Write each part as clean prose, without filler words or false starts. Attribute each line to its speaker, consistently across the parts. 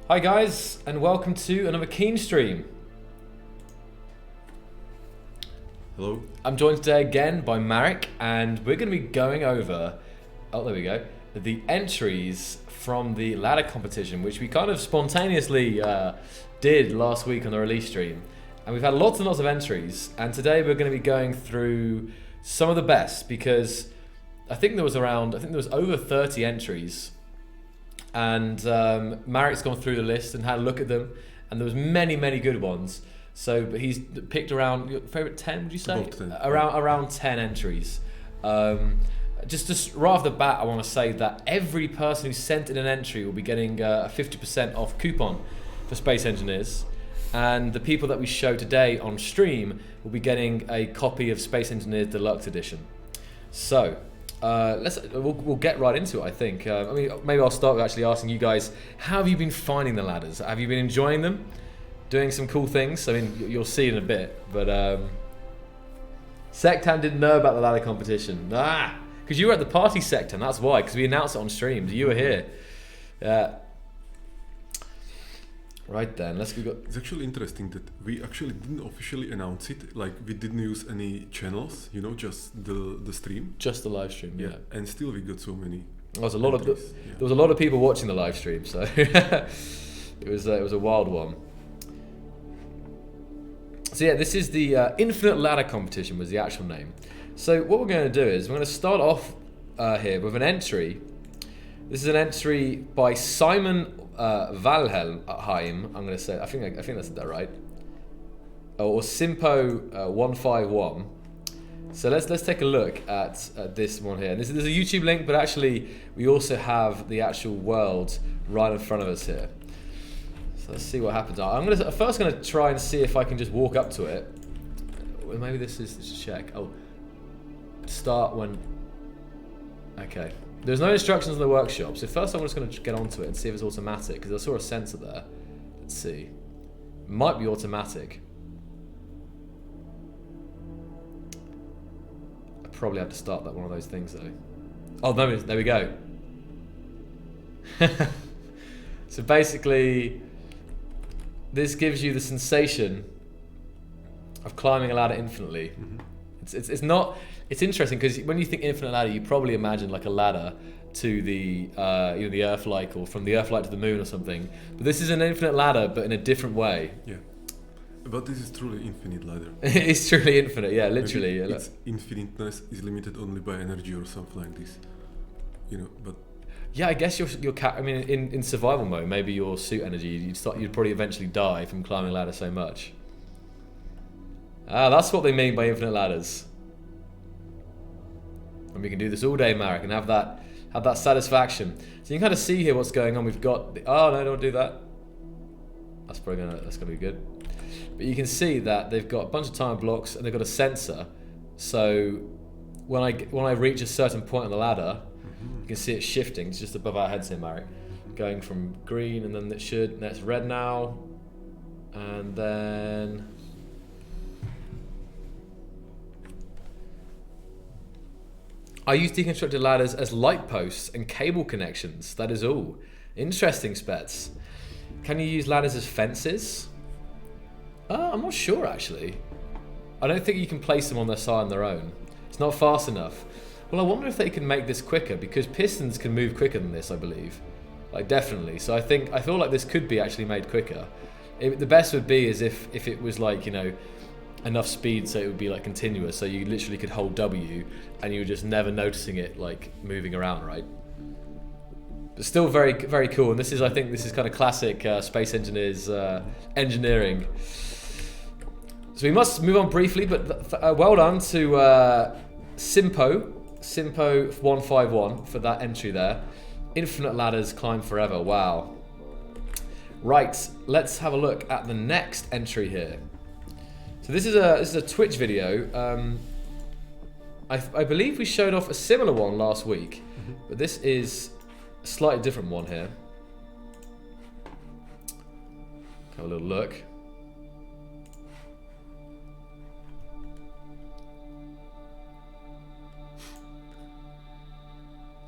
Speaker 1: Hi guys, and welcome to another Keen stream.
Speaker 2: Hello.
Speaker 1: I'm joined today again by Marek, and we're going to be going over, the entries from the ladder competition, which we kind of spontaneously did last week on the release stream. And we've had lots and lots of entries, and today we're going to be going through some of the best, because I think there was over 30 entries. And Marek's gone through the list and had a look at them, and there was many good ones. So, but he's picked around your favorite 10. Would you say?
Speaker 2: About 10.
Speaker 1: Around 10 entries. Just right off the bat, I want to say that every person who sent in an entry will be getting a 50% off coupon for Space Engineers, and the people that we show today on stream will be getting a copy of Space Engineers Deluxe Edition. So. We'll get right into it, I think. Maybe I'll start with actually asking you guys, how have you been finding the ladders? Have you been enjoying them? Doing some cool things? I mean, you'll see in a bit, but Sectan didn't know about the ladder competition. Because you were at the party, Sectan, that's why, because we announced it on streams. You were here. Yeah. Right then, let's go.
Speaker 2: It's actually interesting that we actually didn't officially announce it. Like, we didn't use any channels, just the stream.
Speaker 1: Just the live stream, yeah.
Speaker 2: And still we got so many.
Speaker 1: There was a lot of people watching the live stream, so it was a wild one. So yeah, this is the Infinite Ladder Competition was the actual name. So what we're going to do is we're going to start off here with an entry. This is an entry by Simon Valheim. I'm going to say. I think that's that right. Or Simpo 151. So let's take a look at this one here. There's a YouTube link, but actually we also have the actual world right in front of us here. So let's see what happens. I'm first going to try and see if I can just walk up to it. Maybe this is check. Oh, start when. Okay. There's no instructions in the workshop, so first I'm just going to get onto it and see if it's automatic, because I saw a sensor there. Let's see. It might be automatic. I probably have to start that one of those things though. Oh, no, there we go. So basically, this gives you the sensation of climbing a ladder infinitely. Mm-hmm. It's not. It's interesting because when you think infinite ladder, you probably imagine like a ladder to the the Earth-like, or from the Earth-like to the moon or something. But this is an infinite ladder, but in a different way.
Speaker 2: Yeah, but this is truly infinite ladder.
Speaker 1: It's truly infinite, yeah, literally.
Speaker 2: Maybe its infiniteness is limited only by energy or something like this. But
Speaker 1: yeah, I guess in survival mode, maybe your suit energy, you'd probably eventually die from climbing a ladder so much. That's what they mean by infinite ladders. And we can do this all day, Marek, and have that satisfaction. So you can kind of see here what's going on. We've got oh no, don't do that. That's gonna be good. But you can see that they've got a bunch of time blocks and they've got a sensor. So when I reach a certain point on the ladder, you can see it shifting. It's just above our heads here, Marek, going from green, and then it's red now, and then. I use deconstructed ladders as light posts and cable connections. That is all. Interesting, Spets. Can you use ladders as fences? I'm not sure, actually. I don't think you can place them on their side on their own. It's not fast enough. Well, I wonder if they can make this quicker, because pistons can move quicker than this, I believe. Like, definitely. So I feel like this could be actually made quicker. The best would be is if it was like, enough speed so it would be like continuous, so you literally could hold W and you were just never noticing it like moving around, right? But still very, very cool. And I think this is kind of classic Space Engineers engineering. So we must move on briefly, but well done to Simpo 151 for that entry there. Infinite ladders climb forever. Wow. Right, let's have a look at the next entry here. So this is a Twitch video. I believe we showed off a similar one last week, but this is a slightly different one here. Have a little look.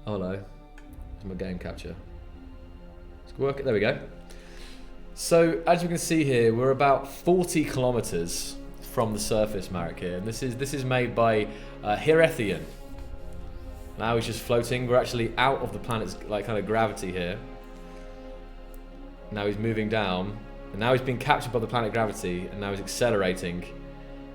Speaker 1: Oh, hello. There's my game capture. Let's work it. There we go. So as you can see here, we're about 40 kilometers from the surface, Marek here, and this is made by Herethian. Now he's just floating. We're actually out of the planet's like kind of gravity here. Now he's moving down, and now he's been captured by the planet gravity, and now he's accelerating.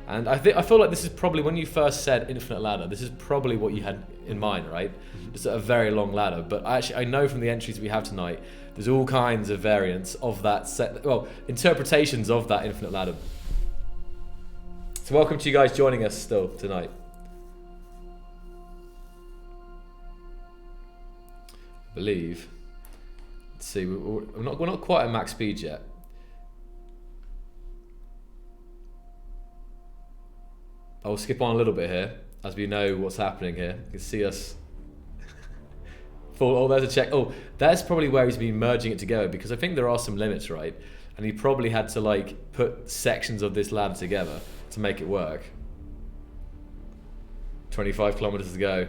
Speaker 1: And I feel like this is probably, when you first said infinite ladder, this is probably what you had in mind, right? Just a very long ladder. But I know from the entries we have tonight, there's all kinds of variants of that set, well, interpretations of that infinite ladder. So welcome to you guys joining us still tonight. I believe. Let's see, we're not quite at max speed yet. I'll skip on a little bit here, as we know what's happening here. You can see us. Oh, there's a check. Oh, that's probably where he's been merging it together, because I think there are some limits, right? And he probably had to like put sections of this ladder together to make it work. 25 kilometers to go.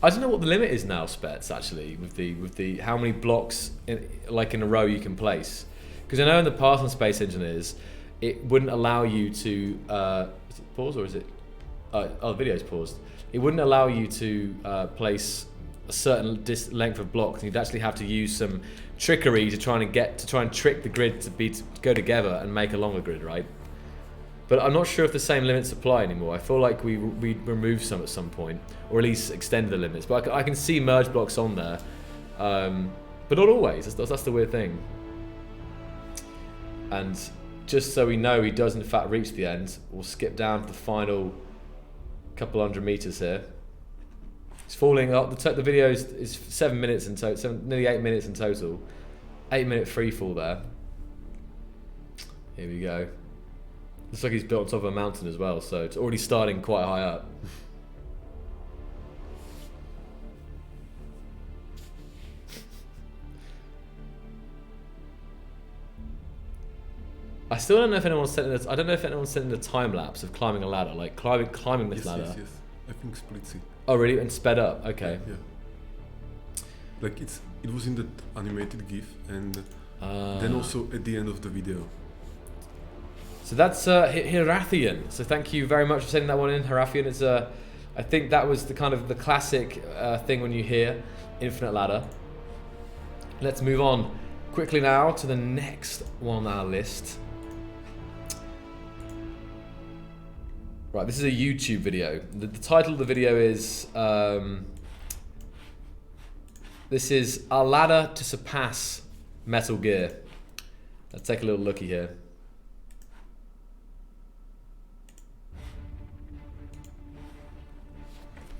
Speaker 1: I don't know what the limit is now, Spets, actually, with the how many blocks in a row you can place. Because I know in the past on Space Engineers, it wouldn't allow you to is it pause or is it oh, the video's paused. It wouldn't allow you to place a certain length of blocks, and you'd actually have to use some trickery to try and trick the grid to go together and make a longer grid, right? But I'm not sure if the same limits apply anymore. I feel like we removed some at some point, or at least extended the limits. But I can see merge blocks on there, but not always. That's the weird thing. And just so we know he does in fact reach the end, we'll skip down to the final couple hundred meters here. It's falling up. The video is 7 minutes in total, nearly 8 minutes in total. 8-minute free fall there. Here we go. Looks like he's built on top of a mountain as well, so it's already starting quite high up. I still don't know if anyone's sent in I don't know if anyone's sent in a time lapse of climbing a ladder, like climbing this ladder.
Speaker 2: Yes. I think splits it.
Speaker 1: Oh really? And sped up. Okay.
Speaker 2: Yeah. Like it was in the animated GIF, and then also at the end of the video.
Speaker 1: So that's Herathian. So thank you very much for sending that one in, Herathian. It's I think that was the kind of the classic thing when you hear infinite ladder. Let's move on quickly now to the next one on our list. Right, this is a YouTube video. The title of the video is this is A Ladder to Surpass Metal Gear. Let's take a little looky here.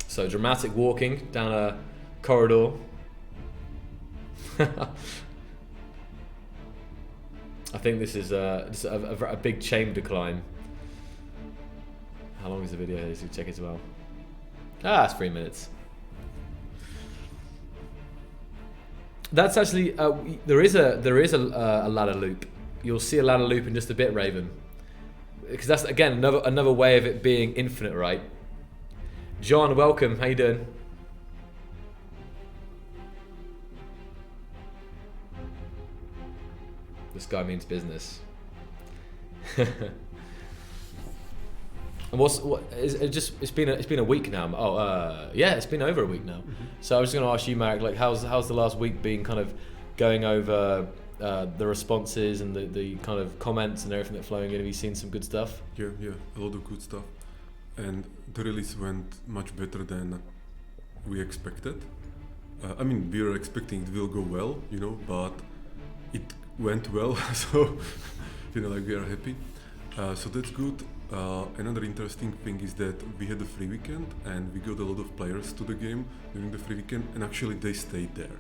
Speaker 1: So dramatic walking down a corridor. I think this is just a big chamber climb. How long is the video here? So check it as well. Ah, it's 3 minutes. That's actually there is a ladder loop. You'll see a ladder loop in just a bit, Raven, because that's again another way of it being infinite, right? John, welcome. How you doing? This guy means business. And it's been a week now. Oh, yeah, it's been over a week now. Mm-hmm. So I was just going to ask you, Marek, like how's the last week been? Kind of going over the responses and the kind of comments and everything that's flowing in. Have you seen some good stuff?
Speaker 2: Yeah, a lot of good stuff. And the release went much better than we expected. I mean, we were expecting it will go well, but it went well, so like we are happy. So that's good. Another interesting thing is that we had a free weekend and we got a lot of players to the game during the free weekend, and actually they stayed there,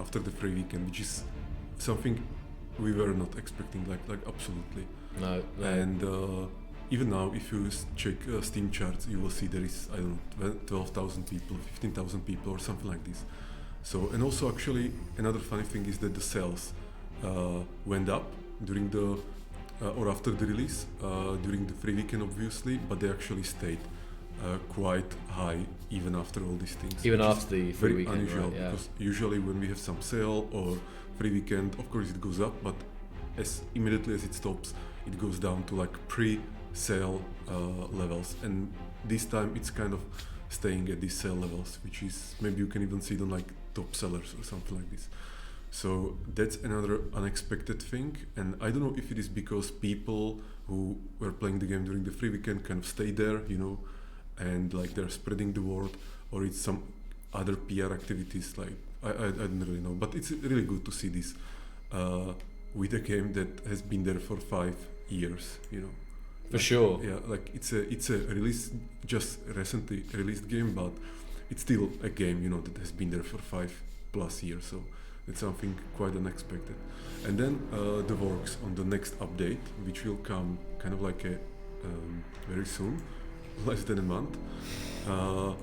Speaker 2: after the free weekend, which is something we were not expecting, like absolutely.
Speaker 1: No.
Speaker 2: And even now, if you check Steam charts, you will see there is, 12,000 people, 15,000 people or something like this. So, and also actually another funny thing is that the sales went up during or after the release, during the free weekend obviously, but they actually stayed. quite high even after all these things.
Speaker 1: Even
Speaker 2: which is
Speaker 1: after the free
Speaker 2: very
Speaker 1: weekend,
Speaker 2: unusual,
Speaker 1: right? Yeah.
Speaker 2: because usually when we have some sale or free weekend, of course it goes up, but as immediately as it stops, it goes down to like pre-sale levels. And this time it's kind of staying at these sale levels, which is maybe you can even see it on like top sellers or something like this. So that's another unexpected thing, and I don't know if it is because people who were playing the game during the free weekend kind of stay there, you know, and like they're spreading the word, or it's some other PR activities. Like I don't really know, but it's really good to see this with a game that has been there for 5 years, you know.
Speaker 1: For sure.
Speaker 2: Yeah, like it's a release, just recently released game, but it's still a game, you know, that has been there for 5+ years. So it's something quite unexpected. And then the works on the next update, which will come kind of like very soon, less than a month. The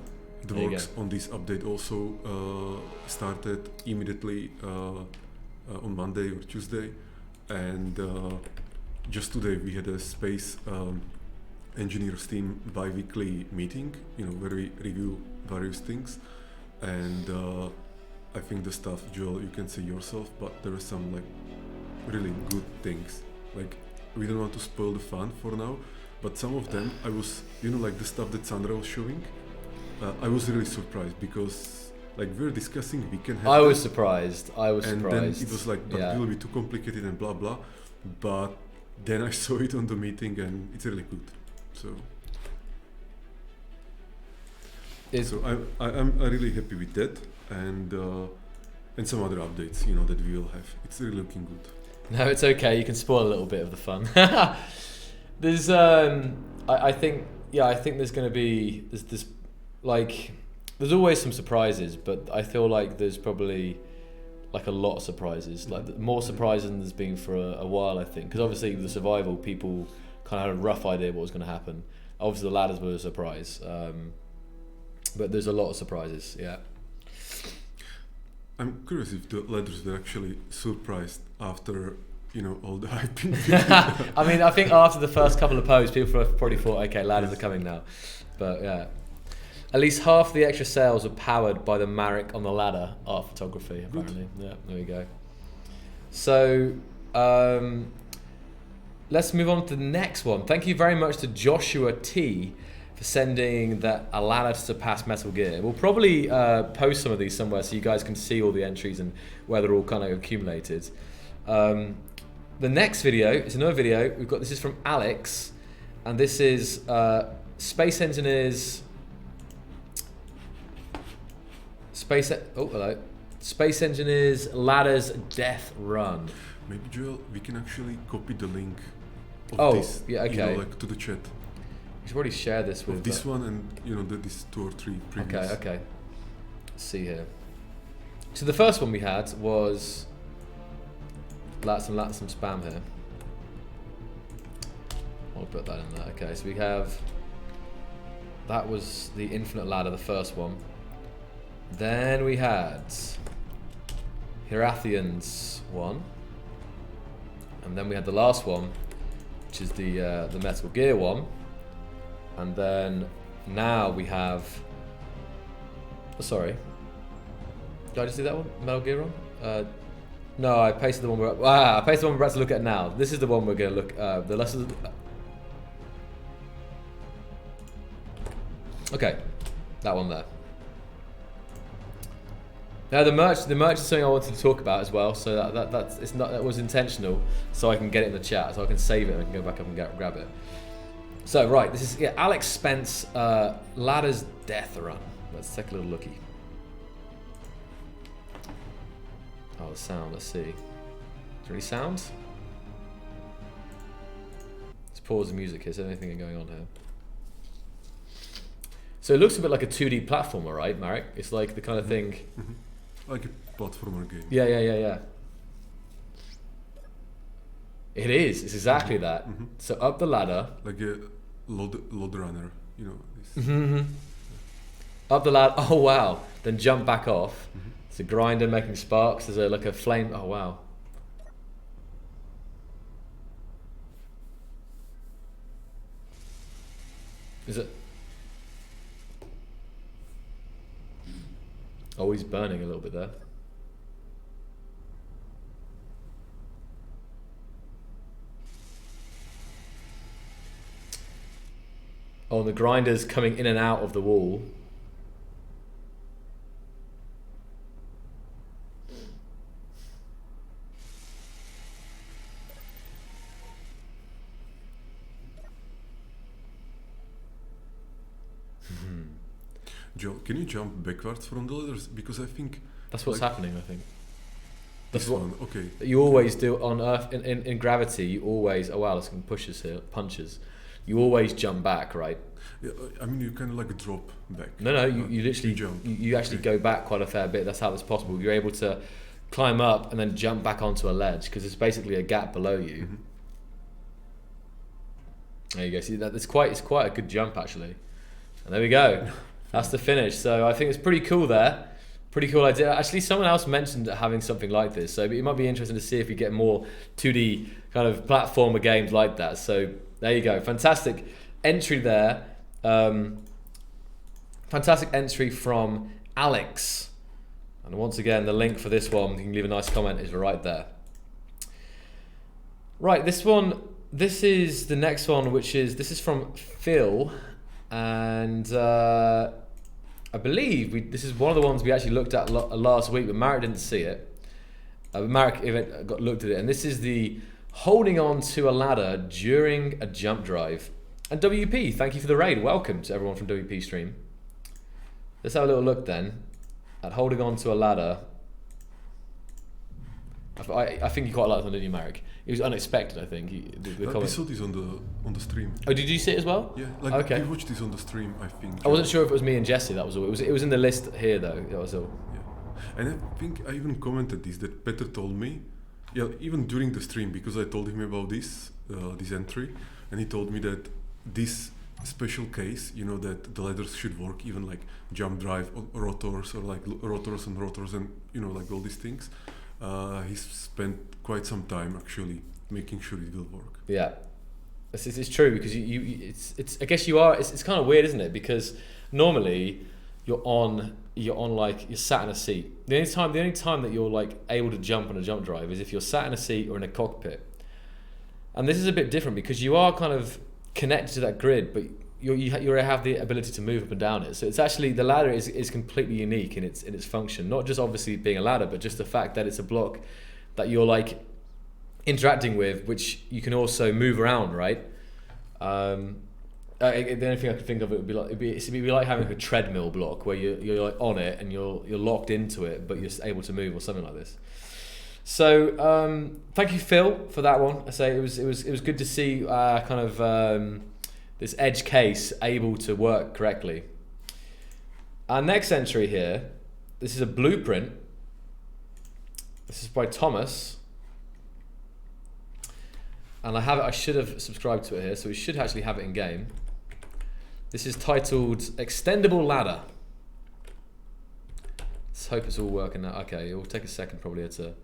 Speaker 1: There you
Speaker 2: works on this update also started immediately on Monday or Tuesday, and just today we had a space engineers team bi-weekly meeting, you know, where we review various things, and I think the stuff, Joel, you can see yourself, but there are some like really good things. Like, we don't want to spoil the fun for now, but some of them I was, you know, like the stuff that Sandra was showing, I was really surprised because like we're discussing we can have
Speaker 1: I was
Speaker 2: them,
Speaker 1: surprised.
Speaker 2: and then it was like, but
Speaker 1: Yeah.
Speaker 2: it will be too complicated and blah blah, but then I saw it on the meeting and it's really good. So I'm really happy with that, and some other updates, you know, that we will have. It's really looking good.
Speaker 1: No, it's okay. You can spoil a little bit of the fun. There's, I think there's going to be this like, there's always some surprises, but I feel like there's probably like a lot of surprises, like more surprises than there's been for a while, I think, because obviously with the survival, people kind of had a rough idea what was going to happen. Obviously, the ladders were a surprise, but there's a lot of surprises. Yeah.
Speaker 2: I'm curious if the ladders were actually surprised after, you know, all the hype.
Speaker 1: I mean, I think after the first couple of posts, people probably thought, okay, ladders are coming now. But yeah, at least half the extra sales were powered by the Marek on the ladder art photography, apparently. Good. Yeah, there we go. So let's move on to the next one. Thank you very much to Joshua T for sending a ladder to surpass Metal Gear. We'll probably post some of these somewhere so you guys can see all the entries and where they're all kind of accumulated. The next video is another video. This is from Alex, and this is Space Engineers. Space Engineers Ladders Death Run.
Speaker 2: Maybe, Joel, we can actually copy the link of this,
Speaker 1: yeah, okay.
Speaker 2: You know, like to the chat.
Speaker 1: We should already share this with
Speaker 2: this one, and you know, this 2 or 3 previous.
Speaker 1: Okay. Let's see here. So the first one we had was some spam here. I'll put that in there. Okay, so we have, that was the infinite ladder, the first one. Then we had Hirathian's one, and then we had the last one, which is the Metal Gear one, and then now we have. Oh, sorry, did I just do that one? Metal Gear one? No, I pasted the one I pasted the one we're about to look at now. This is the one we're going to look. The lesson. Okay, that one there. Now the merch is something I wanted to talk about as well. So that was intentional, so I can get it in the chat, so I can save it and I can go back up and grab it. So right, this is Alex Spence, Ladder's Death Run. Let's take a little looky. Oh, the sound. Let's see. Is there any sound? Let's pause the music here. Is there anything going on here? So it looks a bit like a 2D platformer, right, Marek? It's like the kind of thing.
Speaker 2: Mm-hmm. Like a platformer game.
Speaker 1: Yeah. It is. It's exactly that.
Speaker 2: Mm-hmm.
Speaker 1: So up the ladder.
Speaker 2: Like a load runner, you know. This.
Speaker 1: Mm-hmm. Up the ladder. Oh wow! Then jump back off.
Speaker 2: Mm-hmm.
Speaker 1: It's a grinder making sparks. There's like a flame. Oh wow! Is it? Oh, he's burning a little bit there. Oh, and the grinder's coming in and out of the wall.
Speaker 2: Joe, can you jump backwards from the ladders? Because I think
Speaker 1: That's what's happening, I think. That's
Speaker 2: this
Speaker 1: what
Speaker 2: one. Okay.
Speaker 1: you always do on Earth. In gravity, you always... Oh, wow, there's some pushes here. Punches. You always jump back, right?
Speaker 2: Yeah, I mean, you kind of like drop back.
Speaker 1: No, you literally...
Speaker 2: jump.
Speaker 1: You actually go back quite a fair bit. That's how that's possible. You're able to climb up and then jump back onto a ledge because it's basically a gap below you.
Speaker 2: Mhm.
Speaker 1: There you go. See, it's quite a good jump, actually. And there we go. That's the finish. So I think it's pretty cool there. Pretty cool idea. Actually, someone else mentioned having something like this. So it might be interesting to see if we get more 2D kind of platformer games like that. So there you go. Fantastic entry there. Fantastic entry from Alex. And once again, the link for this one, you can leave a nice comment, is right there. Right, this is the next one, this is from Phil. And I believe this is one of the ones we actually looked at last week, but Marek didn't see it. Marek looked at it, and this is the holding on to a ladder during a jump drive. And WP, thank you for the raid. Welcome to everyone from WP stream. Let's have a little look then at holding on to a ladder. I think you quite liked it, didn't you, Marek? It was unexpected, I think.
Speaker 2: We saw this on the stream.
Speaker 1: Oh, did you see it as well?
Speaker 2: Yeah,
Speaker 1: okay.
Speaker 2: We watched this on the stream, I think.
Speaker 1: I wasn't sure if it was me and Jesse, that was all. It was in the list here, though, that was all.
Speaker 2: Yeah, and I think I even commented this, that Peter told me, yeah, even during the stream, because I told him about this entry, and he told me that this special case, you know, that the ladders should work, even like jump drive or rotors, or like rotors, and you know, like all these things. He's spent quite some time actually making sure it will work.
Speaker 1: Yeah, it's true, because it's I guess you are. It's kind of weird, isn't it? Because normally you're sat in a seat. The only time that you're like able to jump on a jump drive is if you're sat in a seat or in a cockpit. And this is a bit different because you are kind of connected to that grid, but you have the ability to move up and down it. So it's actually, the ladder is completely unique in its function. Not just obviously being a ladder, but just the fact that it's a block that you're like interacting with, which you can also move around, right? The only thing I could think of, it'd be like having a treadmill block where you're like on it and you're locked into it, but you're able to move, or something like this. So thank you, Phil, for that one. I say it was good to see this edge case able to work correctly. Our next entry here, this is a blueprint. This is by Thomas. And I should have subscribed to it here, so we should actually have it in game. This is titled Extendable Ladder. Let's hope it's all working now. Okay, it will take a second probably to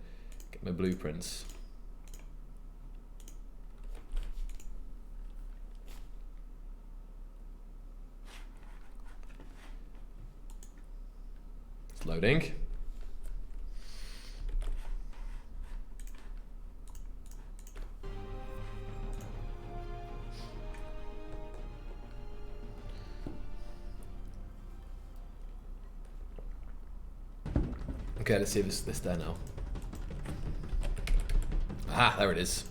Speaker 1: get my blueprints. It's loading. Okay, let's see if it's there now. Ah, there it is.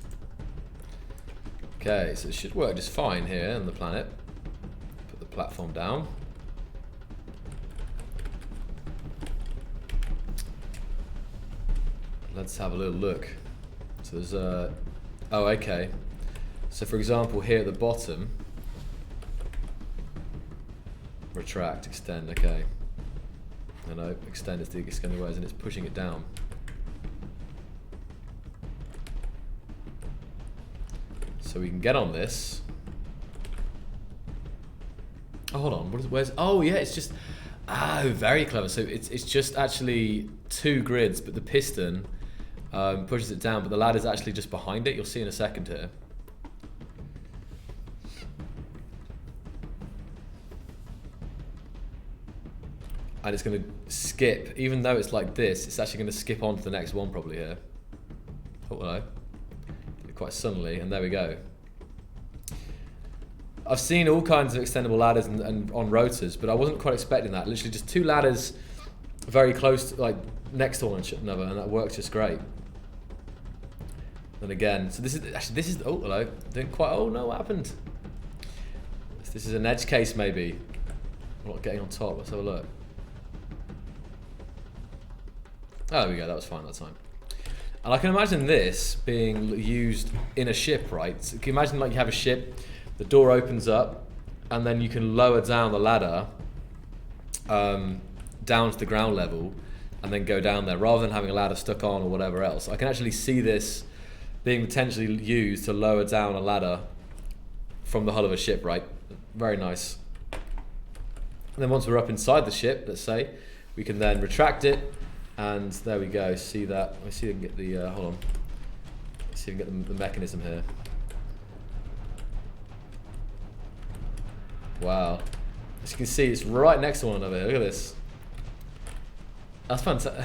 Speaker 1: Okay, so it should work just fine here on the planet. Put the platform down. Let's have a little look. So there's a... Oh, okay. So for example, here at the bottom... Retract, extend, okay. No, extend is the extended ways, and it's pushing it down. So we can get on this. Oh, hold on. Where's? Oh, yeah. It's just. Oh, very clever. So it's just actually two grids, but the piston pushes it down, but the ladder's actually just behind it. You'll see in a second here. and it's going to skip, even though it's like this, it's actually going to skip on to the next one probably here. Oh, hello. Quite suddenly, and there we go. I've seen all kinds of extendable ladders and on rotors, but I wasn't quite expecting that. Literally just two ladders very close, to, like next to one another, and that works just great. And again, so this is, oh, hello. Didn't quite, oh no, what happened? This is an edge case maybe. I'm not getting on top, let's have a look. Oh, there we go, that was fine that time. And I can imagine this being used in a ship, right? So can you imagine like you have a ship, the door opens up, and then you can lower down the ladder down to the ground level, and then go down there, rather than having a ladder stuck on or whatever else. I can actually see this being potentially used to lower down a ladder from the hull of a ship, right? Very nice. And then once we're up inside the ship, let's say, we can then retract it, and there we go. See that? Let me see if we can get the, hold on. Let's see if we can get the mechanism here. Wow. As you can see, it's right next to one another. Look at this. That's fantastic.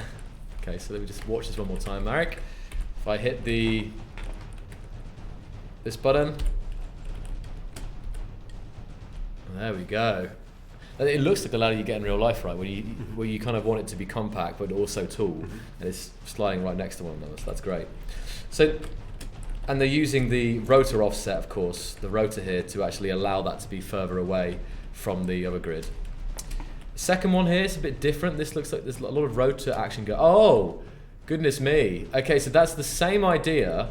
Speaker 1: Okay, so let me just watch this one more time, Marek. If I hit this button. There we go. It looks like the ladder you get in real life, right? Where you kind of want it to be compact but also tall, and it's sliding right next to one another. So that's great. So, and they're using the rotor offset, of course, the rotor here, to actually allow that to be further away from the other grid. Second one here is a bit different. This looks like there's a lot of rotor action go. Oh, goodness me. Okay, so that's the same idea,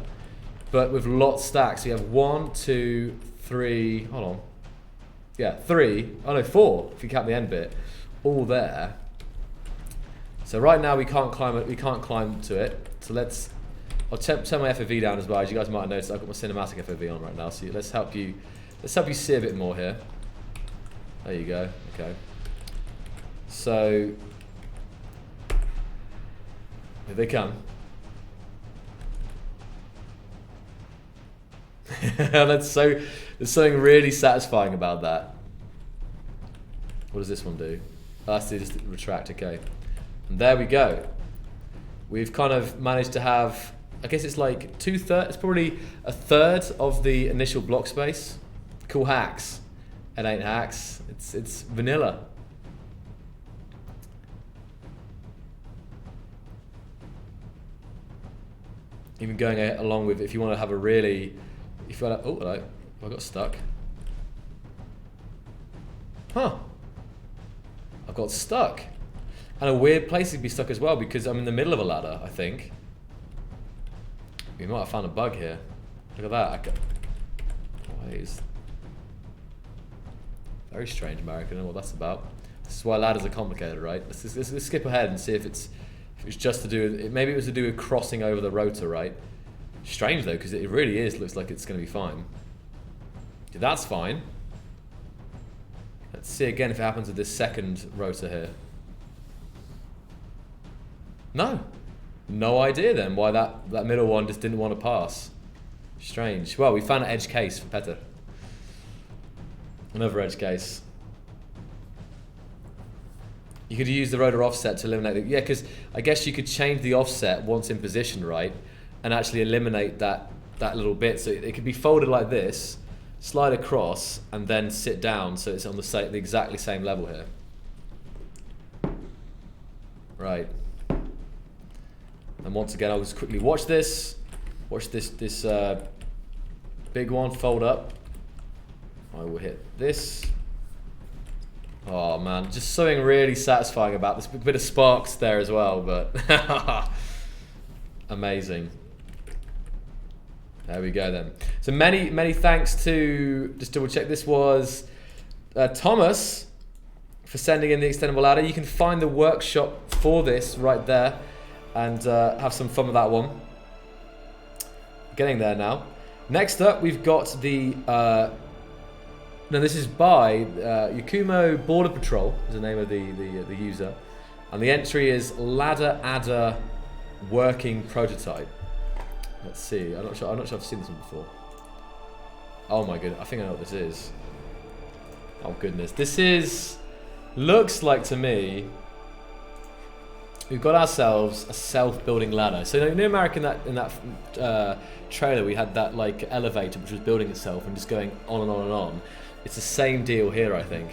Speaker 1: but with lots stacked. So you have 1, 2, 3. Hold on. Yeah, 3. Oh no, 4 if you count the end bit. All there. So right now we can't climb it. We can't climb to it. So let's. I'll turn my FOV down as well. As you guys might have noticed, I've got my cinematic FOV on right now. So let's help you. Let's help you see a bit more here. There you go. Okay. So here they come. There's something really satisfying about that. What does this one do? Oh, that's just retract, okay. And there we go. We've kind of managed to have, I guess it's like 2/3, it's probably 1/3 of the initial block space. Cool hacks. It ain't hacks, it's vanilla. Even going along with, if you want to have a really, if you want to, oh hello, I got stuck. Huh. I got stuck. And a weird place to be stuck as well, because I'm in the middle of a ladder, I think. We might have found a bug here. Look at that. Why is... Very strange, Marek. I don't know what that's about. This is why ladders are complicated, right? Let's skip ahead and see if it's just to do with, maybe it was to do with crossing over the rotor, right? Strange though, because it really is, looks like it's going to be fine. Yeah, that's fine. Let's see again if it happens with this second rotor here. No idea then why that middle one just didn't want to pass. Strange. Well, we found an edge case for Petter. Another edge case. You could use the rotor offset to eliminate it. Yeah, because I guess you could change the offset once in position, right? And actually eliminate that little bit. So it could be folded like this, slide across, and then sit down so it's on the exactly same level here. Right. And once again, I'll just quickly watch this. Watch this big one fold up. I will hit this. Oh man, just something really satisfying about this. A bit of sparks there as well, but amazing. There we go then. So many thanks to, just double check, this was Thomas for sending in the extendable ladder. You can find the workshop for this right there and have some fun with that one. Getting there now. Next up, we've got the no, this is by Yakumo Border Patrol is the name of the user, and the entry is Ladder Adder Working Prototype. Let's see. I'm not sure I've seen this one before. Oh my goodness, I think I know what this is. Oh goodness, this looks like to me we've got ourselves a self-building ladder. So you know, Marek, in that trailer, we had that like elevator which was building itself and just going on and on and on. It's the same deal here, I think.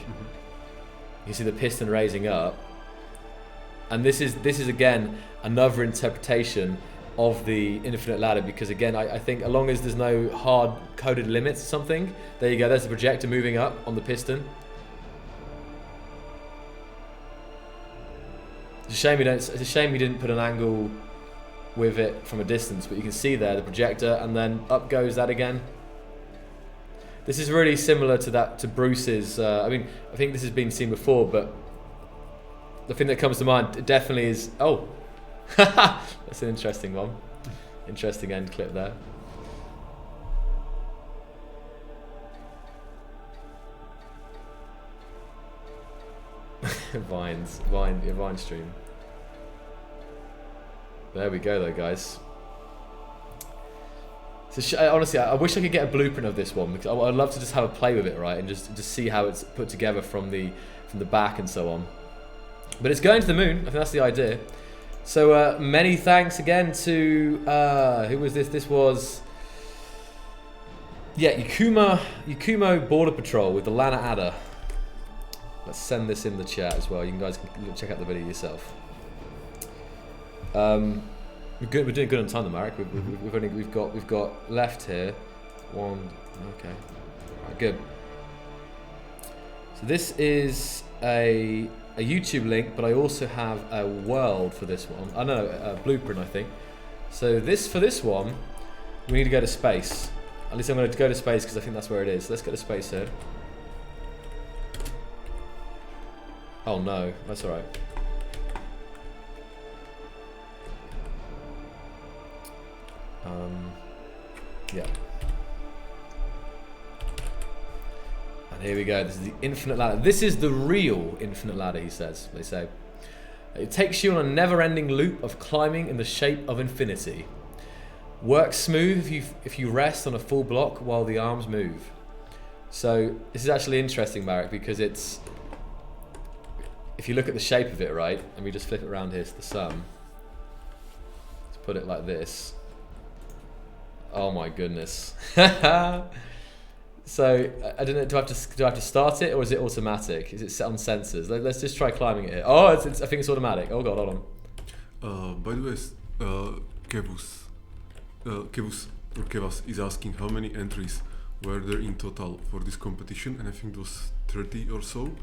Speaker 1: You see the piston raising up, and this is again another interpretation of the infinite ladder, because again, I think as long as there's no hard coded limits or something, there you go. There's the projector moving up on the piston. It's a shame we didn't put an angle with it from a distance, but you can see there the projector, and then up goes that again. This is really similar to Bruce's. I mean, I think this has been seen before, but the thing that comes to mind definitely is, oh, that's an interesting one. Interesting end clip there. Vine stream. There we go, though, guys. So honestly, I wish I could get a blueprint of this one, because I'd love to just have a play with it, right, and just see how it's put together from the back and so on. But it's going to the moon. I think that's the idea. So many thanks again to who was this? This was Yakumo Border Patrol with the Lana Adder. Let's send this in the chat as well. You guys can check out the video yourself. We're doing good on time, though, Marek. We've got left here one. Okay, right, good. So this is a YouTube link, but I also have a world for this one. I know a blueprint, I think. So for this one, we need to go to space. At least I'm going to go to space because I think that's where it is. So let's go to space here. Oh no, that's all right. Yeah. And here we go. This is the infinite ladder. This is the real infinite ladder, he says. They say. It takes you on a never-ending loop of climbing in the shape of infinity. Works smooth if you rest on a full block while the arms move. So this is actually interesting, Marek, because it's, if you look at the shape of it, right, and we just flip it around here to the sun. Let's put it like this. Oh my goodness. So I don't know. Do I have to start it, or is it automatic? Is it set on sensors? Let's just try climbing it here. Oh, I think it's automatic. Oh god, hold
Speaker 2: on. By the way, Kevas is asking how many entries were there in total for this competition, and I think it was 30 or so.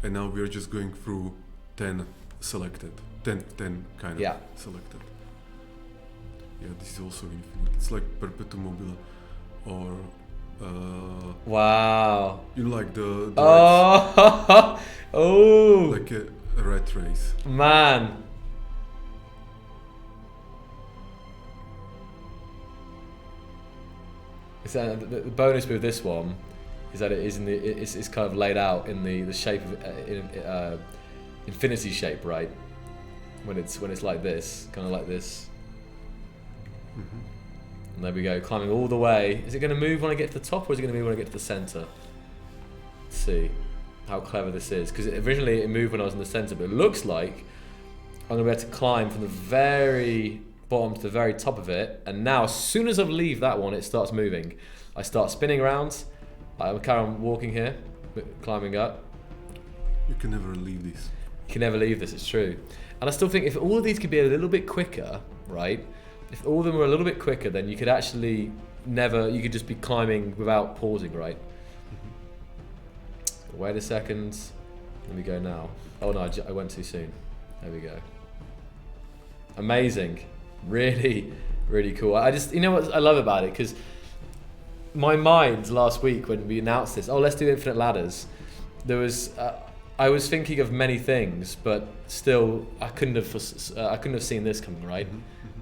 Speaker 2: And now we are just going through 10 selected, 10 kind of selected. Yeah, this is also infinite. It's like perpetuum mobile, or
Speaker 1: wow.
Speaker 2: You know, like the
Speaker 1: oh,
Speaker 2: like a rat race.
Speaker 1: Man. The bonus with this one is that it is it's kind of laid out in the shape of infinity shape, right? When it's like this, kind of like this. And there we go, climbing all the way. Is it going to move when I get to the top, or is it going to move when I get to the center? Let's see how clever this is, because originally it moved when I was in the center, but it looks like I'm going to be able to climb from the very bottom to the very top of it, and now as soon as I leave that one, it starts moving. I start spinning around. I'll carry on walking here, climbing up.
Speaker 2: You can never leave this.
Speaker 1: You can never leave this, it's true. And I still think if all of these could be a little bit quicker, right? If all of them were a little bit quicker, then you could actually you could just be climbing without pausing, right? Wait a second. Let me go now. Oh no, I went too soon. There we go. Amazing. Really, really cool. You know what I love about it? Because my mind last week when we announced this, oh, let's do infinite ladders, there was, I was thinking of many things, but still I couldn't have seen this coming, right?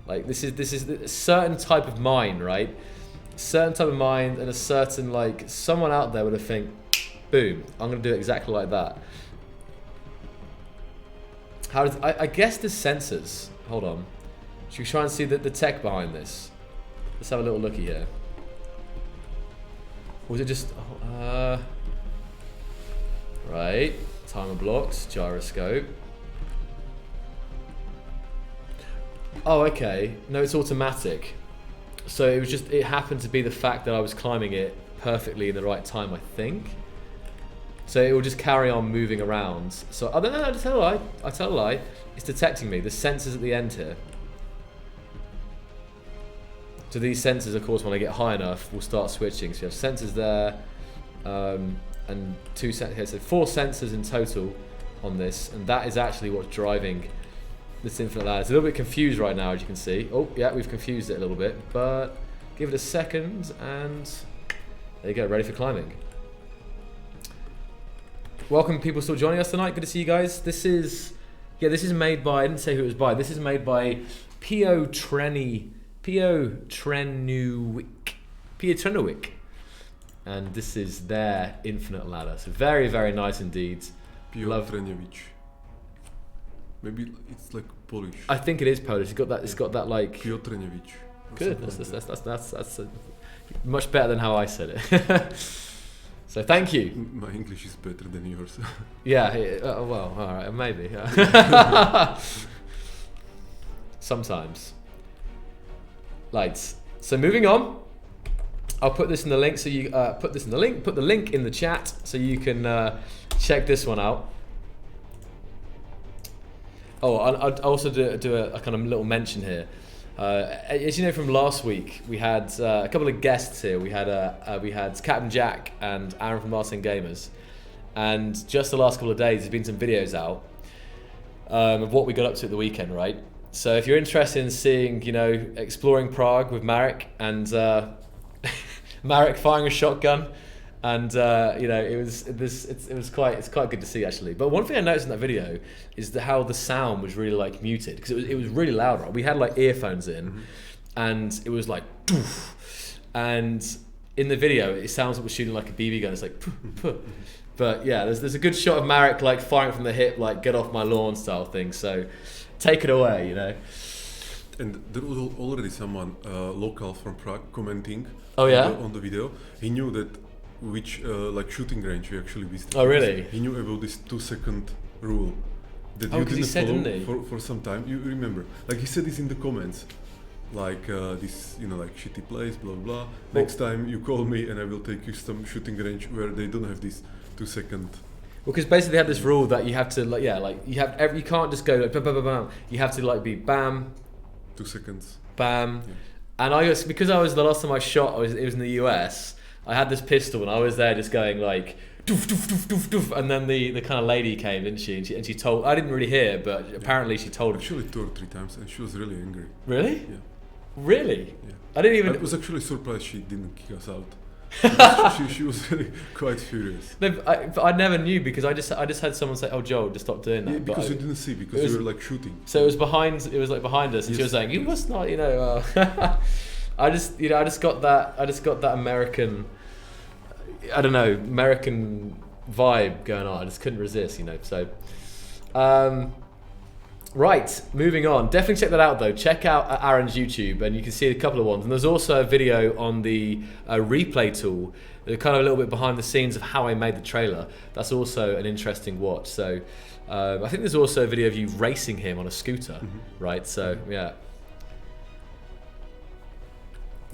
Speaker 1: Like this is a certain type of mind, right? A certain type of mind, and a certain, like, someone out there would have think, boom, I'm gonna do it exactly like that. I guess there's sensors. Hold on. Should we try and see the tech behind this? Let's have a little looky here. Or was it just right? Timer blocks, gyroscope. Oh, okay. No, it's automatic. So it happened to be the fact that I was climbing it perfectly in the right time, I think. So it will just carry on moving around. So, I don't know, I tell a lie. It's detecting me. The sensors at the end here. So these sensors, of course, when I get high enough, will start switching. So you have sensors there, and 2 sensors here. So 4 sensors in total on this, and that is actually what's driving this infinite ladder. It's a little bit confused right now, as you can see. Oh, yeah, we've confused it a little bit, but give it a second, and there you go, ready for climbing. Welcome, people still joining us tonight. Good to see you guys. This is made by, I didn't say who it was by. This is made by Pio Trenuic. And this is their infinite ladder. So very, very nice indeed.
Speaker 2: Pio Trenuic. Maybe it's like Polish.
Speaker 1: I think it is Polish. It's got that like.
Speaker 2: Pio Trenuic.
Speaker 1: Good. That's much better than how I said it. So thank you.
Speaker 2: My English is better than yours.
Speaker 1: Yeah. Well, all right, maybe. Sometimes. Lights. So moving on. I'll put this in the link. So you put the link in the chat so you can check this one out. Oh, I'll also do a kind of little mention here. As you know from last week, we had a couple of guests here. We had Captain Jack and Aaron from Martin Gamers, and just the last couple of days, there's been some videos out of what we got up to at the weekend, right? So if you're interested in seeing, exploring Prague with Marek and Marek firing a shotgun. And it's quite good to see actually. But one thing I noticed in that video is how the sound was really like muted, because it was really loud. Right? We had like earphones in, and it was like, doof. And in the video it sounds like we're shooting like a BB gun. It's like, puh, puh. But yeah, there's a good shot of Marek like firing from the hip, like get off my lawn style thing. So take it away,
Speaker 2: And there was already someone local from Prague commenting.
Speaker 1: Oh yeah.
Speaker 2: On the video, he knew that. Which shooting range we actually visited.
Speaker 1: Oh really?
Speaker 2: He knew about this 2-second rule that you didn't follow for some time. You remember? Like he said this in the comments. Like this, like shitty place, blah blah. Next time you call me and I will take you some shooting range where they don't have this 2-second.
Speaker 1: Well, because basically they have this rule that you have to you can't just go like bam, bam, bam, bam. You have to like be bam,
Speaker 2: 2 seconds,
Speaker 1: bam, yeah. And because the last time I shot, it was in the US. I had this pistol and I was there just going like doof doof doof doof doof, and then the kind of lady came, didn't she? And she told, I didn't really hear, but apparently she told.
Speaker 2: Actually 2 or 3 times, and she was really angry.
Speaker 1: Really?
Speaker 2: Yeah.
Speaker 1: Really?
Speaker 2: Yeah.
Speaker 1: I didn't even.
Speaker 2: I was actually surprised she didn't kick us out. she was really quite furious.
Speaker 1: No, I never knew, because I just had someone say, "Oh, Joel, just stop doing that."
Speaker 2: Yeah, because you didn't see, because you were like shooting.
Speaker 1: So it was behind us, and she was saying, "You must not, I just got that American, I don't know, American vibe going on. I just couldn't resist, So, right, moving on. Definitely check that out though. Check out Aaron's YouTube, and you can see a couple of ones. And there's also a video on the replay tool, kind of a little bit behind the scenes of how I made the trailer. That's also an interesting watch. So, I think there's also a video of you racing him on a scooter, right? So, yeah.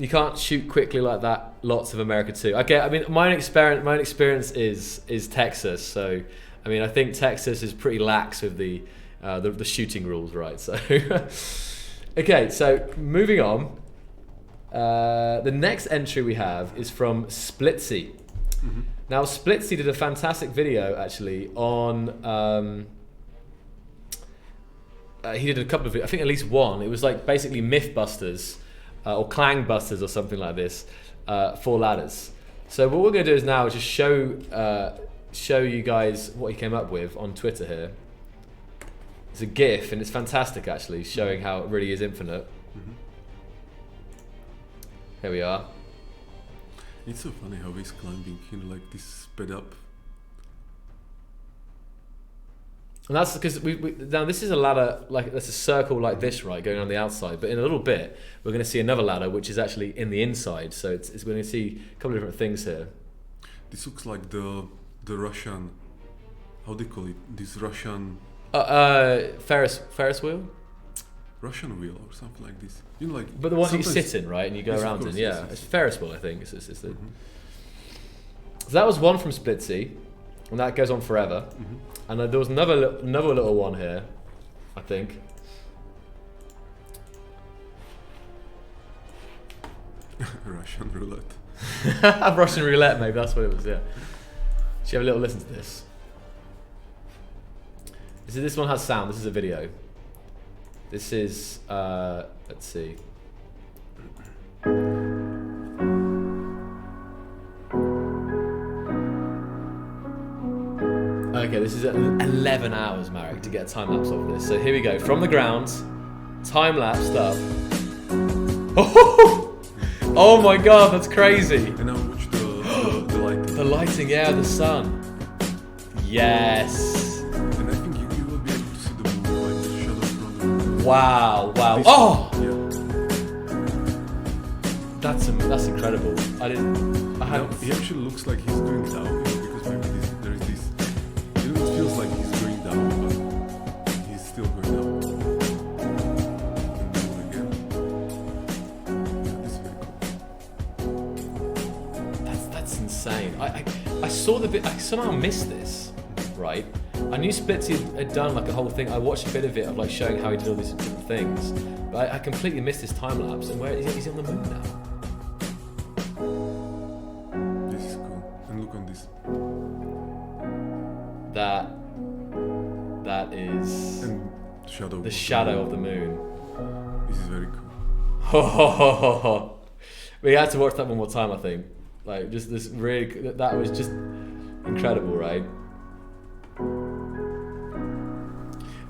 Speaker 1: You can't shoot quickly like that. Lots of America too. Okay, I mean, my experience is Texas. So, I mean, I think Texas is pretty lax with the shooting rules, right? So, okay, so moving on. The next entry we have is from Splitsy. Now, Splitsy did a fantastic video actually on. He did a couple of, I think at least one. It was like basically Mythbusters. Or Clang Busters or something like this for ladders. So what we're going to do is now just show you guys what he came up with on Twitter here. It's a GIF and it's fantastic actually, showing how it really is infinite. Here we are.
Speaker 2: It's so funny how he's climbing, like this sped up.
Speaker 1: And that's because now this is a ladder, like that's a circle like this, right, going on the outside. But in a little bit, we're going to see another ladder which is actually in the inside. So we're going to see a couple of different things here.
Speaker 2: This looks like the Russian, how do they call it? This Russian
Speaker 1: Ferris wheel.
Speaker 2: Russian wheel or something like this. You know, like.
Speaker 1: But the ones that you
Speaker 2: sometimes-
Speaker 1: sit in, right, and you go
Speaker 2: Yes, of
Speaker 1: around
Speaker 2: course,
Speaker 1: in.
Speaker 2: yes,
Speaker 1: Yeah,
Speaker 2: yes.
Speaker 1: it's Ferris wheel, I think. It's the,
Speaker 2: Mhm.
Speaker 1: So that was one from Splitsy, and that goes on forever.
Speaker 2: Mhm.
Speaker 1: And there was another little one here, I think.
Speaker 2: Russian roulette.
Speaker 1: Russian roulette, maybe that's what it was. Yeah. Should you have a little listen to this? This one has sound. This is a video. This is let's see. Okay, this is 11 hours, Marek, to get a time lapse of this. So here we go. From the ground, time lapsed up. Oh my god, that's crazy.
Speaker 2: And now watch the lighting.
Speaker 1: The lighting, yeah, the sun. Yes.
Speaker 2: And I think you will be able to see the moon, like the shadow from the moon.
Speaker 1: Wow, wow.
Speaker 2: This-
Speaker 1: Oh!
Speaker 2: Yeah.
Speaker 1: That's incredible. I
Speaker 2: Now,
Speaker 1: hadn't.
Speaker 2: he actually looks like he's going down, you know, because maybe there is this. You know, it feels like he's going down, but he's still going down. And then again. Yeah, this is very cool.
Speaker 1: That's insane. I saw the bit. I somehow missed this, right? I knew Splitsy had done like a whole thing. I watched a bit of it of like showing how he did all these different things, but I completely missed this time lapse. And where is he? He's on the moon now.
Speaker 2: This is cool. And look on this.
Speaker 1: That is
Speaker 2: And shadow.
Speaker 1: the shadow of the moon.
Speaker 2: This is very cool.
Speaker 1: We had to watch that one more time, I think. Like, just this really, that was just incredible, right?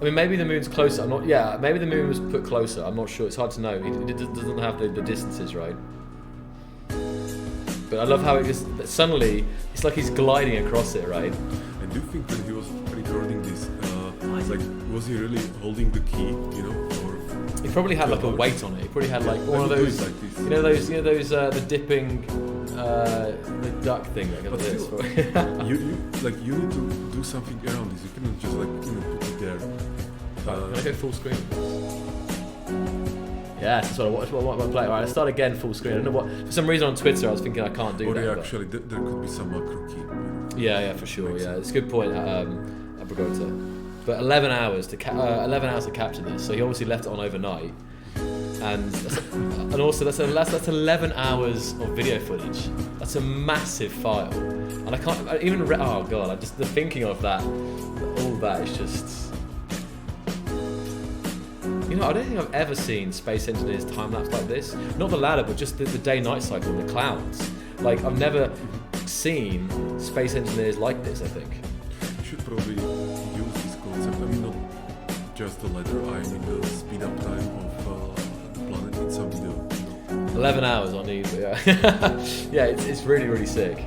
Speaker 1: I mean, maybe the moon's closer. I'm not. Yeah, maybe the moon was put closer. I'm not sure. It's hard to know. It doesn't have the distances, right? But I love how it just suddenly it's like he's gliding across it, right?
Speaker 2: And do you think when he was recording this, like, was he really holding the key, you know, or?
Speaker 1: He probably had like a weight on it. He probably had like one of
Speaker 2: Why would he do
Speaker 1: those,
Speaker 2: it like this?
Speaker 1: you know those the dipping, the duck thing like
Speaker 2: But
Speaker 1: this.
Speaker 2: still, you need to do something around this. You cannot just like put it there.
Speaker 1: Can I go full screen? Yeah, that's what I want to play. Alright, let's start again full screen. I don't know what. For some reason on Twitter, I was thinking I can't do
Speaker 2: Or
Speaker 1: that.
Speaker 2: yeah,
Speaker 1: but-
Speaker 2: actually, there could be some macro key. You know.
Speaker 1: Yeah, for sure.
Speaker 2: Makes
Speaker 1: Yeah,
Speaker 2: sense.
Speaker 1: it's a good point, Bragota. But 11 hours to capture this. So he obviously left it on overnight, and also that's 11 hours of video footage. That's a massive file, and I can't even. Oh god, the thinking of that, all that is just. You know, I don't think I've ever seen space engineers time lapse like this. Not the ladder, but just the day-night cycle in the clouds. Like I've never seen space engineers like this. I think.
Speaker 2: You should probably use this concept. I mean, not just the letter I, mean the speed up time of the planet in some video. You know.
Speaker 1: 11 hours I need. Yeah, yeah, it's really sick.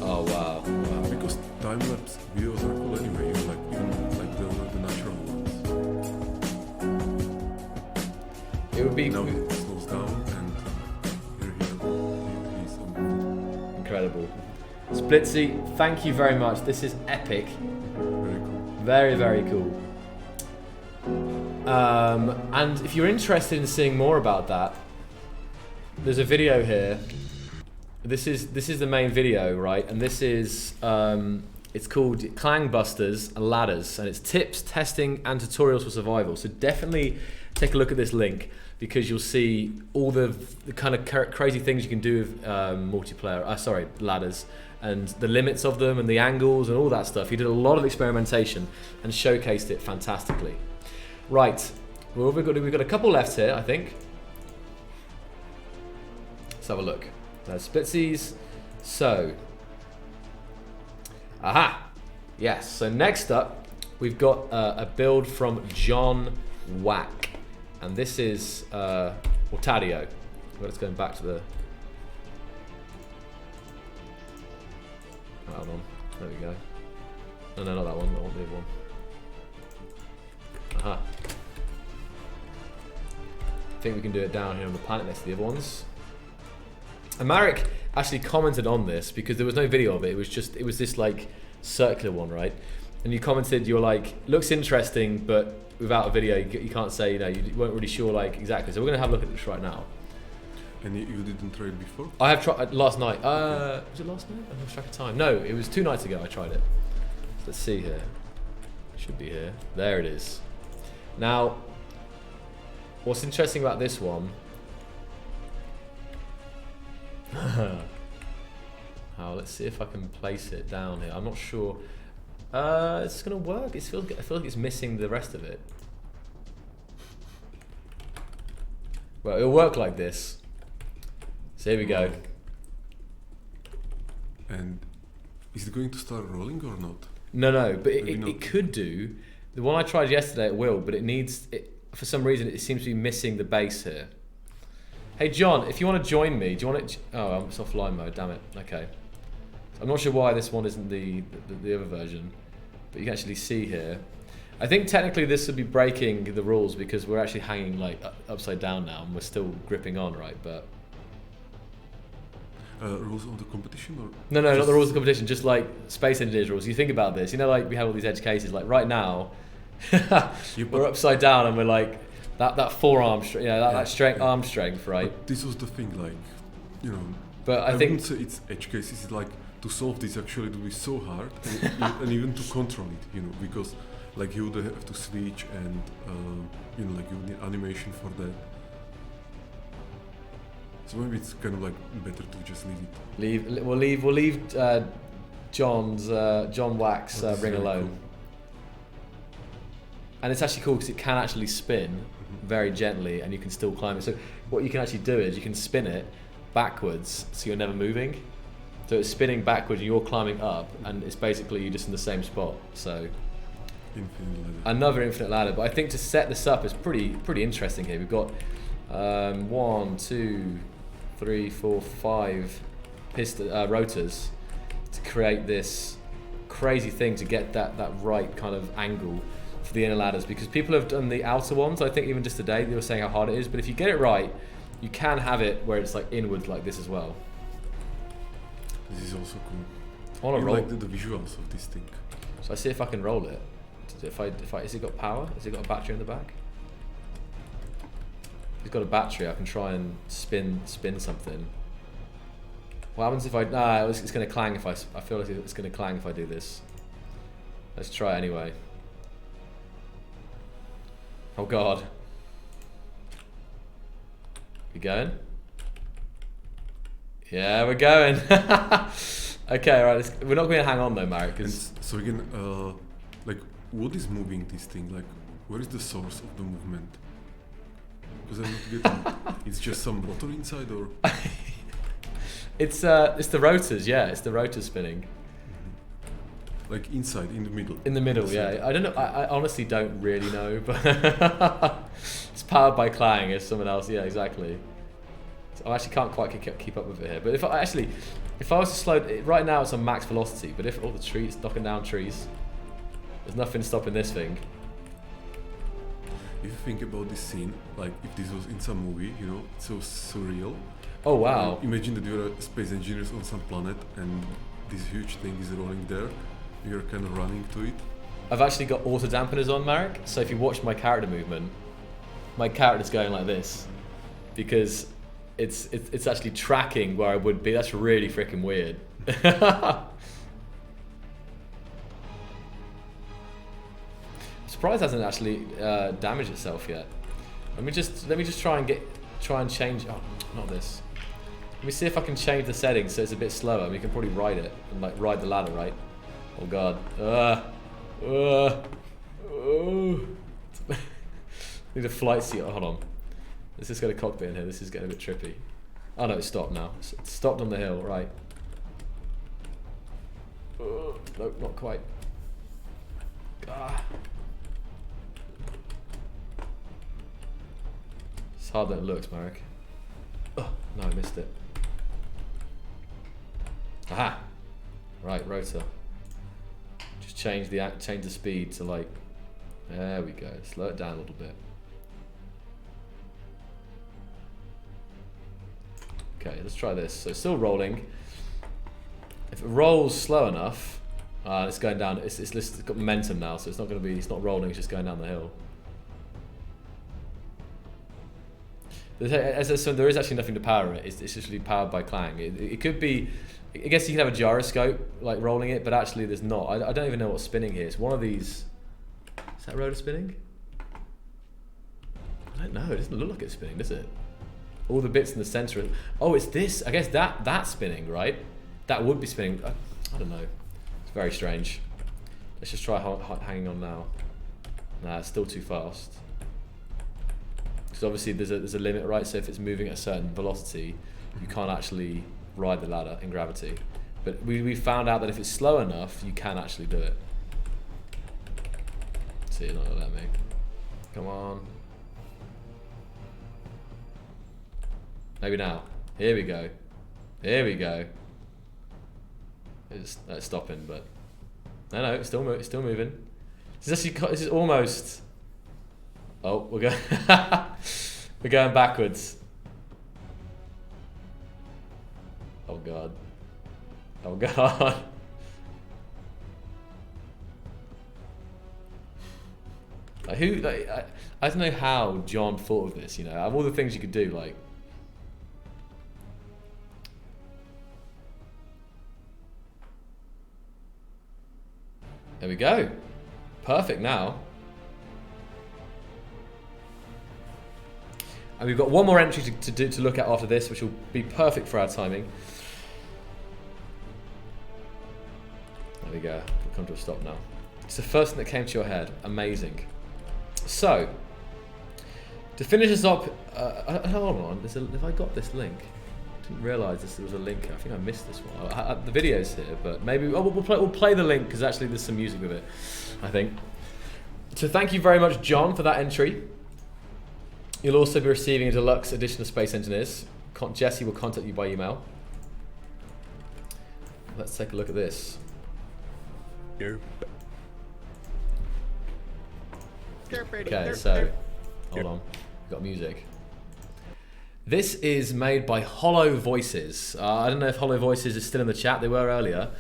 Speaker 1: Oh wow.
Speaker 2: Because time lapse videos are cool anyway. You know, like even like the natural ones.
Speaker 1: It would be
Speaker 2: Now it slows down and here he's on.
Speaker 1: incredible. Splitsy, thank you very much. This is epic.
Speaker 2: Very cool.
Speaker 1: Very cool. And if you're interested in seeing more about that, there's a video here. This is the main video, right? And this is it's called Clang Busters and Ladders, and it's tips, testing, and tutorials for survival. So definitely take a look at this link because you'll see all the kind of crazy things you can do with multiplayer. Ladders, and the limits of them, and the angles, and all that stuff. He did a lot of experimentation and showcased it fantastically. Right, well, we've got a couple left here, I think. Let's have a look. There's Splitsies. So, aha, yes. So next up, we've got a build from John Wack, and this is Tadio. Let's go back to the. Hold on. There we go. No, not that one. I want the other one. Aha. I think we can do it down here on the planet next to the other ones. And Marek actually commented on this because there was no video of it. It was this like circular one, right? And you commented, you were like, looks interesting, but without a video, you can't say, you know, you weren't really sure like exactly. So we're gonna have a look at this right now.
Speaker 2: And you didn't try it before?
Speaker 1: I have tried last night. Was it last night? I lost track of time. No, it was 2 nights ago I tried it. So let's see here. Should be here. There it is. Now, what's interesting about this one? Let's see if I can place it down here. I'm not sure. It's gonna work. I feel like it's missing the rest of it. Well, it'll work like this. So here we go.
Speaker 2: And is it going to start rolling or not?
Speaker 1: No, but it could do. The one I tried yesterday, it will, but it needs it for some reason. It seems to be missing the base here. Hey John, if you want to join me, do you want to? Oh, it's offline mode. Damn it. Okay. I'm not sure why this one isn't the other version, but you can actually see here. I think technically this would be breaking the rules because we're actually hanging like upside down now, and we're still gripping on, right? But
Speaker 2: rules of the competition, or
Speaker 1: no, not the rules of the competition. Just like Space Engineers rules. You think about this. You know, like we have all these edge cases. Like right now, we're upside down, and we're like that forearm, that strength, arm strength, right?
Speaker 2: But this was the thing, like, you know.
Speaker 1: But I
Speaker 2: wouldn't say it's edge cases. It's like to solve this actually it would be so hard, and even to control it, you know, because like you would have to switch, and you know, like you would need animation for that. So maybe it's kind of like better to just leave it.
Speaker 1: We'll leave John Wax ring alone.
Speaker 2: Cool.
Speaker 1: And it's actually cool because it can actually spin very gently, and you can still climb it. So what you can actually do is you can spin it backwards, so you're never moving. So it's spinning backwards, and you're climbing up, and it's basically you're just in the same spot. So
Speaker 2: Infinite ladder.
Speaker 1: another infinite ladder. But I think to set this up is pretty interesting here. We've got 1, 2, 3, 4, 5 rotors to create this crazy thing to get that right kind of angle for the inner ladders, because people have done the outer ones. I think even just today they were saying how hard it is, but if you get it right, you can have it where it's like inwards like this as well.
Speaker 2: This is also cool.
Speaker 1: I want to
Speaker 2: I
Speaker 1: roll.
Speaker 2: like the visuals of this thing.
Speaker 1: So I see if I can roll it. If I has it got power? Has it got a battery in the back? If it's got a battery, I can try and spin something. What happens if I? It's going to clang if I feel like it's going to clang if I do this. Let's try it anyway. Oh god. We going? Yeah, we're going. Okay, right. We're not going to hang on though, Marek.
Speaker 2: So again, like, what is moving this thing? Like, where is the source of the movement? Because I'm not getting. It's just some motor inside, or?
Speaker 1: It's the rotors. Yeah, it's the rotors spinning.
Speaker 2: Like inside, in the middle.
Speaker 1: In the middle, yeah. I don't know. I honestly don't really know, but it's powered by Clang. If someone else, yeah, exactly. So I actually can't quite keep up with it here. But if I was to slow it, right now, it's on max velocity. But if all the trees knocking down trees, there's nothing stopping this thing.
Speaker 2: If you think about this scene, like if this was in some movie, you know, it's so surreal.
Speaker 1: Oh wow!
Speaker 2: Imagine that you're space engineers on some planet and this huge thing is rolling there. You're kind of running to it.
Speaker 1: I've actually got auto dampeners on, Marek. So if you watch my character movement, my character's going like this because it's actually tracking where I would be. That's really freaking weird. I'm surprised it hasn't actually damaged itself yet. Let me just try and change. Oh, not this. Let me see if I can change the settings so it's a bit slower. And we can probably ride it and like ride the ladder, right? Oh god. Need a flight seat. Oh, hold on. Let's just get a cockpit in here. This is getting a bit trippy. Oh no, it's stopped now. It's stopped on the hill, right? Nope, not quite. It's harder than it looks, Marek. Oh, no, I missed it. Aha! Right, rotor. Just change the speed to like. There we go. Slow it down a little bit. Okay, let's try this. So it's still rolling. If it rolls slow enough, it's going down. It's got momentum now, so it's not going to be. It's not rolling. It's just going down the hill. So there is actually nothing to power it. It's actually powered by Clang. It could be. I guess you can have a gyroscope like rolling it, but actually there's not. I don't even know what's spinning here. It's one of these. Is that rotor spinning? I don't know. It doesn't look like it's spinning, does it? All the bits in the center. Oh, it's this. I guess that's spinning, right? That would be spinning. I don't know. It's very strange. Let's just try hanging on now. Nah, it's still too fast. Because obviously there's a limit, right? So if it's moving at a certain velocity, you can't actually ride the ladder in gravity. But we found out that if it's slow enough, you can actually do it. See, it's not gonna let me. Come on. Maybe now. Here we go. Here we go. It's stopping, but no, it's still moving. This is almost. Oh, we're going. We're going backwards. Oh god. Oh god. I don't know how John thought of this. You know, of all the things you could do, like. There we go. Perfect now. And we've got one more entry to look at after this, which will be perfect for our timing. There we go. We'll come to a stop now. It's the first thing that came to your head. Amazing. So, to finish this up, hold on. Have I got this link? I didn't realise there was a link. I think I missed this one. The video's here, but maybe we'll play the link because actually there's some music with it, I think. So thank you very much, John, for that entry. You'll also be receiving a deluxe edition of Space Engineers. Jesse will contact you by email. Let's take a look at this. Okay, so hold on. We've got music. This is made by Hollow Voices. I don't know if Hollow Voices is still in the chat. They were earlier.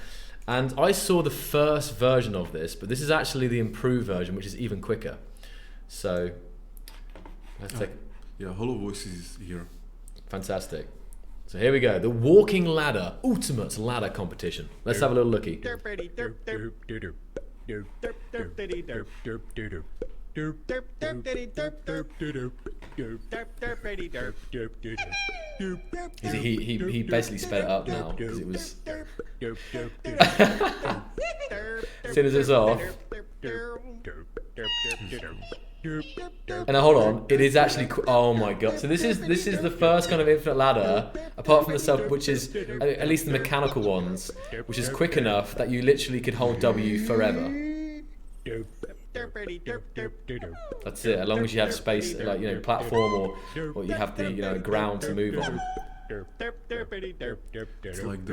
Speaker 1: And I saw the first version of this, but this is actually the improved version, which is even quicker. So, let's take...
Speaker 2: Yeah, Hollow Voices is here.
Speaker 1: Fantastic. So here we go. The Walking Ladder Ultimate Ladder Competition. Let's have a little looky. He basically sped it up now because it was. As soon as it's off. And now hold on, it is actually. Oh my god! So this is the first kind of infinite ladder, apart from the sub, which is at least the mechanical ones, which is quick enough that you literally could hold W forever. That's it. As long as you have space, like platform or you have the ground to move on.
Speaker 2: It's like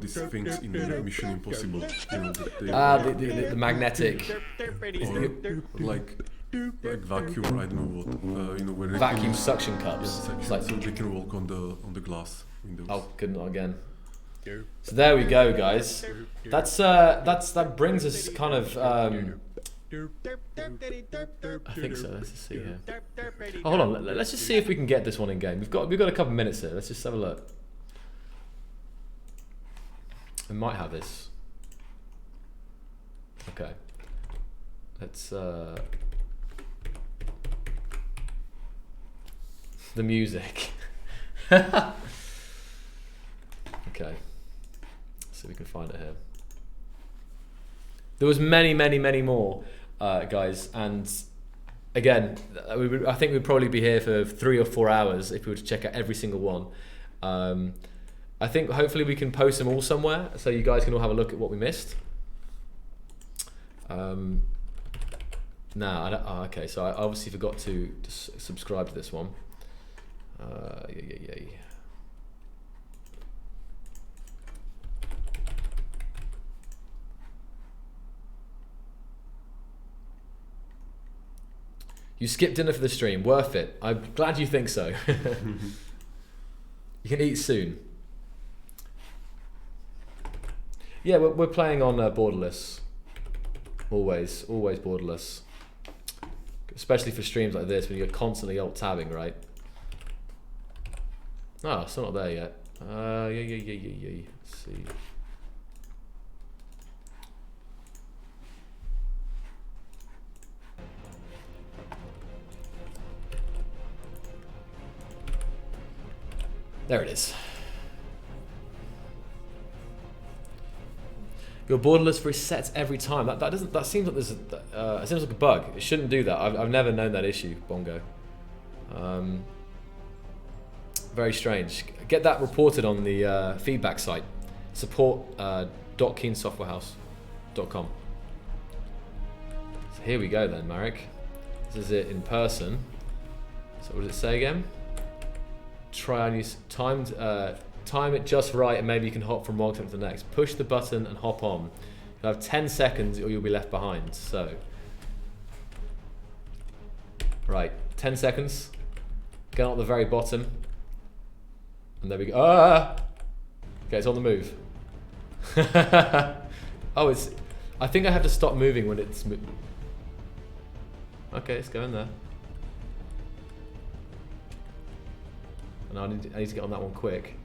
Speaker 2: these things in Mission Impossible.
Speaker 1: The magnetic.
Speaker 2: Or like vacuum. I don't know what. Where
Speaker 1: Vacuum suction cups.
Speaker 2: It's like so they can walk on the glass windows.
Speaker 1: Oh, couldn't again. So there we go, guys. That brings us kind of. I think so. Let's just see here. Oh, hold on. Let's just see if we can get this one in game. We've got a couple of minutes here. Let's just have a look. We might have this. Okay. Let's. The music. Okay. See if we can find it here. There was many more, guys, and again, I think we'd probably be here for 3 or 4 hours if we were to check out every single one. I think hopefully we can post them all somewhere so you guys can all have a look at what we missed. Okay, so I obviously forgot to subscribe to this one. Yeah. You skipped dinner for the stream. Worth it. I'm glad you think so. You can eat soon. Yeah, we're playing on borderless. Always borderless. Especially for streams like this when you're constantly alt-tabbing, right? Oh, still not there yet. Yeah. Let's see. There it is. Your borderless resets every time. That seems like there's it seems like a bug. It shouldn't do that. I've never known that issue, Bongo. Very strange. Get that reported on the feedback site. support.keensoftwarehouse.com. So here we go then, Marek. This is it in person. So what does it say again? Try and use time it just right, and maybe you can hop from one attempt to the next. Push the button and hop on. You'll have 10 seconds or you'll be left behind. So, right, 10 seconds. Get on at the very bottom. And there we go. Ah! Okay, it's on the move. Oh, I think I have to stop moving when it's okay, it's going there. And I need to get on that one quick.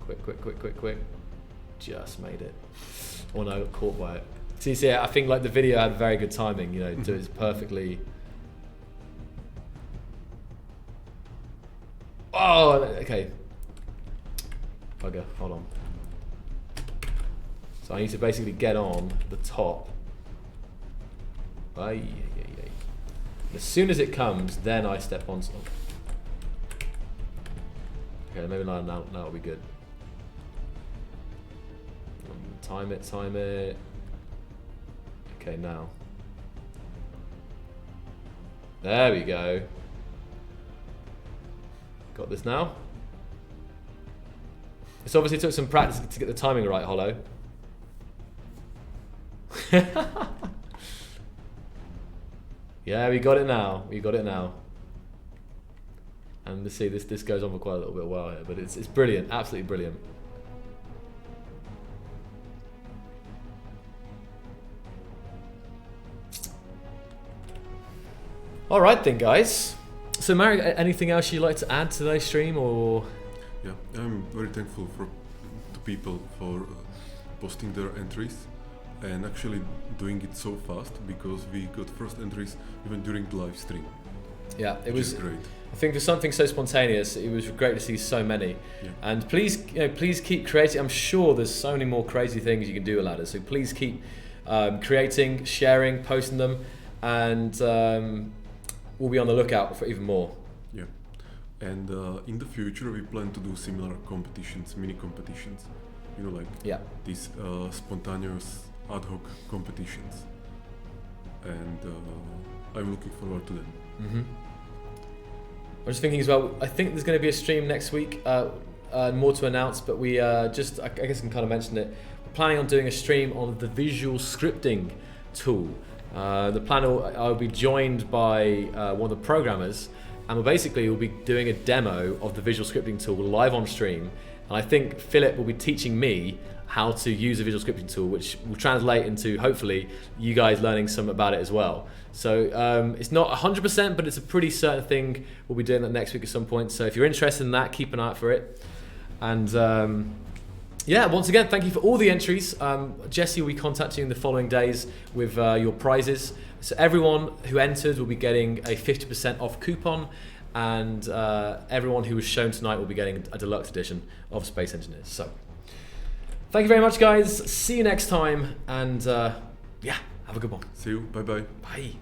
Speaker 1: Quick. Just made it. Oh no, I got caught by it. See, I think like the video had very good timing, you know, so it's perfectly. Oh, okay. Bugger, hold on. So I need to basically get on the top. Ay. As soon as it comes, then I step on something. Okay, maybe now it'll be good. Time it. Okay, now. There we go. Got this now. This obviously took some practice to get the timing right, Hollow. Yeah, we got it now. And let's see, this goes on for quite a little bit of while here, but it's brilliant, absolutely brilliant. All right then, guys. So, Marek, anything else you'd like to add to today's stream, or?
Speaker 2: Yeah, I'm very thankful to people for posting their entries and actually doing it so fast, because we got first entries even during the live stream.
Speaker 1: Yeah, it was
Speaker 2: great.
Speaker 1: I think for something so spontaneous, it was great to see so many.
Speaker 2: Yeah.
Speaker 1: And please keep creating. I'm sure there's so many more crazy things you can do with ladders. So please keep creating, sharing, posting them, and we'll be on the lookout for even more.
Speaker 2: Yeah, and in the future we plan to do similar competitions, mini competitions. You know, like these spontaneous ad hoc competitions, and I'm looking forward to them.
Speaker 1: Mm-hmm. I was thinking as well, I think there's going to be a stream next week, more to announce, but we I guess I can kind of mention it. We're planning on doing a stream on the visual scripting tool. The plan, I'll be joined by one of the programmers, and we'll be doing a demo of the visual scripting tool live on stream. And I think Philip will be teaching me how to use a visual scripting tool, which will translate into, hopefully, you guys learning some about it as well. So it's not 100%, but it's a pretty certain thing. We'll be doing that next week at some point. So if you're interested in that, keep an eye out for it. And yeah, once again, thank you for all the entries. Jesse will be contacting you in the following days with your prizes. So everyone who entered will be getting a 50% off coupon, and everyone who was shown tonight will be getting a deluxe edition of Space Engineers. So thank you very much, guys. See you next time, and yeah, have a good one.
Speaker 2: See you. Bye-bye.
Speaker 1: Bye.